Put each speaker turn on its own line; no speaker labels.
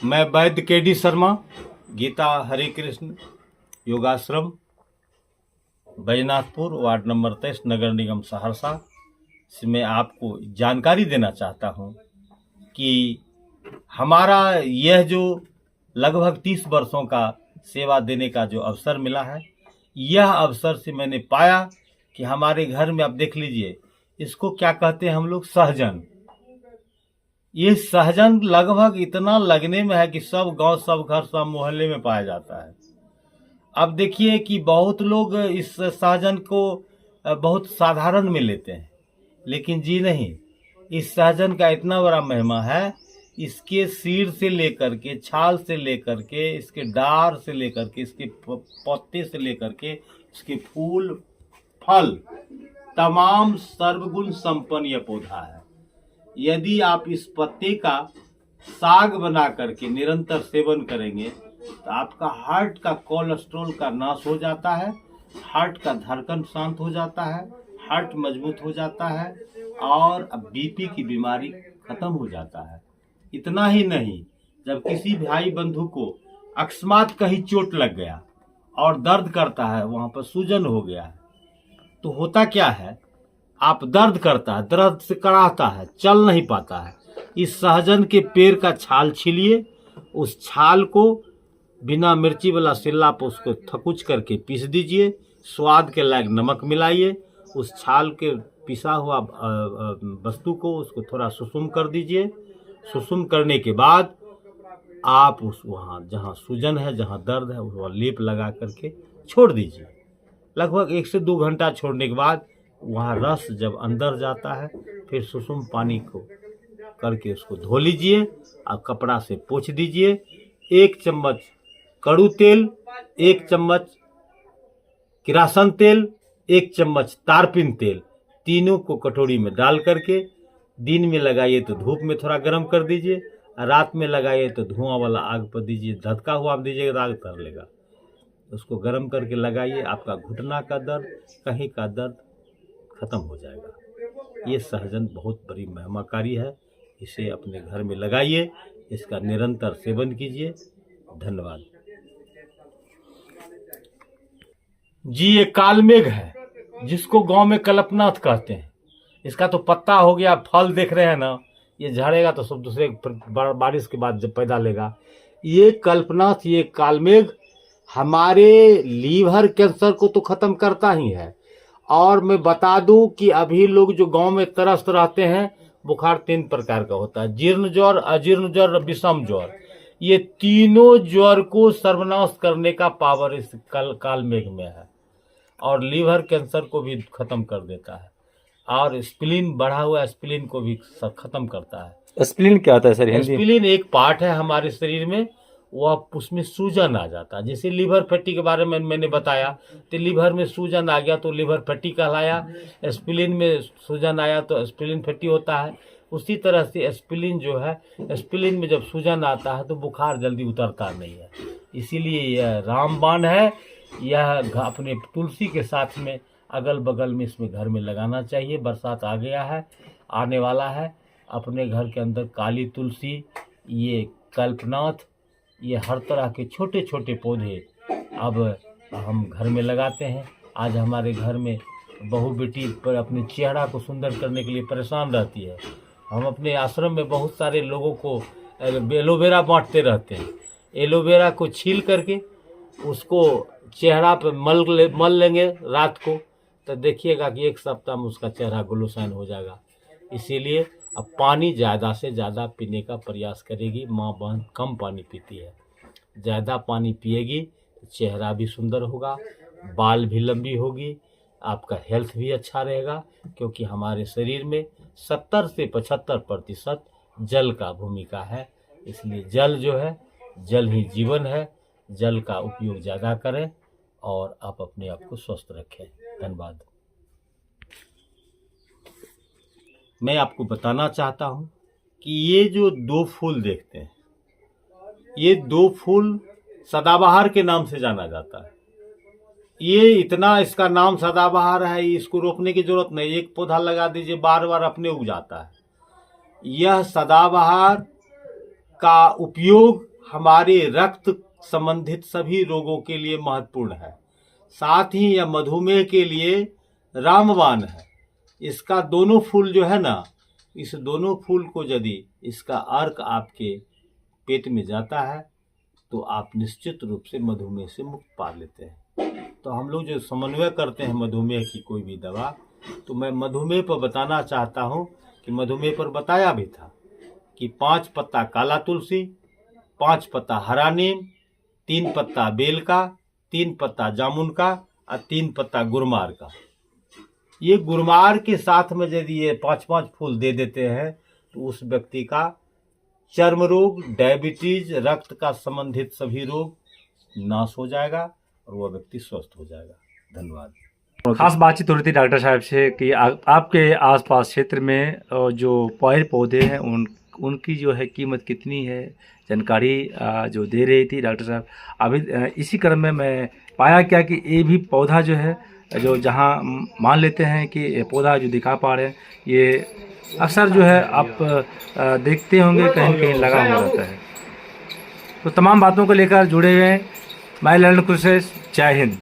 मैं वैद्य के.डी. शर्मा, गीता हरे कृष्ण योगाश्रम, Baijnathpur, ward number 23, नगर निगम सहरसा से मैं आपको जानकारी देना चाहता हूं कि हमारा यह जो लगभग 30 वर्षों का सेवा देने का जो अवसर मिला है, यह अवसर से मैंने पाया कि हमारे घर में आप देख लीजिए, इसको क्या कहते हैं हम लोग, सहजन। ये सहजन लगभग इतना लगने में है कि सब गांव, सब घर, सब मोहल्ले में पाया जाता है। अब देखिए कि बहुत लोग इस सहजन को बहुत साधारण में लेते हैं, लेकिन जी नहीं, इस सहजन का इतना बड़ा महिमा है। इसके सिर से लेकर के, छाल से लेकर के, इसके डार से लेकर के, इसके पत्ते से लेकर के, इसके फूल फल, तमाम सर्वगुण संपन्न यह पौधा है। यदि आप इस पत्ते का साग बना करके निरंतर सेवन करेंगे तो आपका हार्ट का कोलेस्ट्रॉल का नाश हो जाता है, हार्ट का धड़कन शांत हो जाता है, हार्ट मजबूत हो जाता है और बीपी की बीमारी खत्म हो जाता है। इतना ही नहीं, जब किसी भाई बंधु को अकस्मात कहीं चोट लग गया और दर्द करता है, वहां पर सूजन हो गया है, तो होता क्या है, आप दर्द करता है, दर्द से कराहता है, चल नहीं पाता है, इस सहजन के पेड़ का छाल छीलिए, उस छाल को बिना मिर्ची वाला सिल्ला पर उसको थकुच करके पीस दीजिए, स्वाद के लायक नमक मिलाइए, उस छाल के पिसा हुआ वस्तु को उसको थोड़ा सुसुम कर दीजिए। सुसुम करने के बाद आप उस वहाँ जहाँ सूजन है, जहाँ दर्द है, वहाँ लेप लगा करके छोड़ दीजिए। लगभग 1 से 2 घंटा छोड़ने के बाद वहाँ रस जब अंदर जाता है, फिर सुसुम पानी को करके उसको धो लीजिए और कपड़ा से पोंछ दीजिए। 1 चम्मच कड़ू तेल, 1 चम्मच किरासन तेल, 1 चम्मच तारपीन तेल, तीनों को कटोरी में डाल करके दिन में लगाइए तो धूप में थोड़ा गर्म कर दीजिए, रात में लगाइए तो धुआं वाला आग पर दीजिए, धधका हुआ आप दीजिएगा आग तर लेगा। उसको गर्म करके लगाइए, आपका घुटना का दर्द, कहीं का दर्द खत्म हो जाएगा। ये सहजन बहुत बड़ी महिमाकारी है, इसे अपने घर में लगाइए, इसका निरंतर सेवन कीजिए। धन्यवाद जी। ये कालमेघ है, जिसको गांव में कल्पनाथ कहते हैं। इसका तो पत्ता हो गया, फल देख रहे हैं ना, ये झड़ेगा तो सब दूसरे बारिश के बाद जब पैदा लेगा। ये कल्पनाथ, ये कालमेघ हमारे लीवर कैंसर को तो खत्म करता ही है। और मैं बता दूं कि अभी लोग जो गांव में त्रस्त रहते हैं, बुखार 3 प्रकार का होता है, जीर्ण ज्वर, अजीर्ण ज्वर, विषम ज्वर। ये तीनों ज्वर को सर्वनाश करने का पावर इस कालमेघ में है, और लीवर कैंसर को भी खत्म कर देता है, और स्प्लीन, बढ़ा हुआ स्प्लीन को भी खत्म करता है।
स्प्लीन क्या होता है सर?
स्प्लीन एक पार्ट है हमारे शरीर में, वह उसमें सूजन आ जाता है। जैसे लीवर फैटी के बारे में मैंने बताया, तो लीवर में सूजन आ गया तो लीवर फैटी कहलाया, स्प्लीन में सूजन आया तो स्प्लीन फैटी होता है। उसी तरह से स्प्लीन जो है, स्प्लीन में जब सूजन आता है तो बुखार जल्दी उतरता नहीं है। इसीलिए यह रामबाण है, यह अपने तुलसी के साथ में अगल बगल में इसमें घर में लगाना चाहिए। बरसात आ गया है, आने वाला है, अपने घर के अंदर काली तुलसी, ये कल्पनाथ, ये हर तरह के छोटे छोटे पौधे अब हम घर में लगाते हैं। आज हमारे घर में बहू बेटी पर अपने चेहरा को सुंदर करने के लिए परेशान रहती है। हम अपने आश्रम में बहुत सारे लोगों को एलोवेरा बांटते रहते हैं। एलोवेरा को छील करके उसको चेहरा पर मल लेंगे रात को, तो देखिएगा कि 1 सप्ताह में उसका चेहरा ग्लोसाइन हो जाएगा। इसीलिए अब पानी ज़्यादा से ज़्यादा पीने का प्रयास करेगी। माँ बहन कम पानी पीती है, ज़्यादा पानी पिएगी तो चेहरा भी सुंदर होगा, बाल भी लंबी होगी, आपका हेल्थ भी अच्छा रहेगा। क्योंकि हमारे शरीर में 70 से 75% जल का भूमिका है। इसलिए जल जो है, जल ही जीवन है। जल का उपयोग ज़्यादा करें और आप अपने आप को स्वस्थ रखें। धन्यवाद। मैं आपको बताना चाहता हूं कि ये जो 2 फूल देखते हैं, ये 2 फूल सदाबहार के नाम से जाना जाता है। ये इतना इसका नाम सदाबहार है, इसको रोकने की जरूरत नहीं, एक पौधा लगा दीजिए, बार बार अपने उग जाता है। यह सदाबहार का उपयोग हमारे रक्त संबंधित सभी रोगों के लिए महत्वपूर्ण है। साथ ही यह मधुमेह के लिए रामबाण है। इसका दोनों फूल जो है ना, इस दोनों फूल को यदि इसका अर्क आपके पेट में जाता है तो आप निश्चित रूप से मधुमेह से मुक्त पा लेते हैं। तो हम लोग जो समन्वय करते हैं मधुमेह की कोई भी दवा, तो मैं मधुमेह पर बताना चाहता हूँ कि मधुमेह पर बताया भी था कि 5 पत्ता काला तुलसी, 5 पत्ता हरा नीम, 3 पत्ता बेल का, 3 पत्ता जामुन का और 3 पत्ता गुरमार का। ये गुरमार के साथ में यदि ये 5-5 फूल दे देते हैं तो उस व्यक्ति का चर्म रोग, डायबिटीज, रक्त का संबंधित सभी रोग नाश हो जाएगा और वह व्यक्ति स्वस्थ हो जाएगा। धन्यवाद।
खास बातचीत हो रही थी डॉक्टर साहब से कि आपके आसपास क्षेत्र में जो पेड़ पौधे हैं उनकी जो है कीमत कितनी है, जानकारी जो दे रही थी डॉक्टर साहब। अभी इसी क्रम में मैं पाया क्या कि ये भी पौधा जो है, जो जहाँ मान लेते हैं कि ये पौधा जो दिखा पा रहे हैं, ये अक्सर जो है आप देखते होंगे कहीं कहीं लगा हुआ रहता है। तो तमाम बातों को लेकर जुड़े हुए हैं। मैं ललन कुरैश, जय हिंद।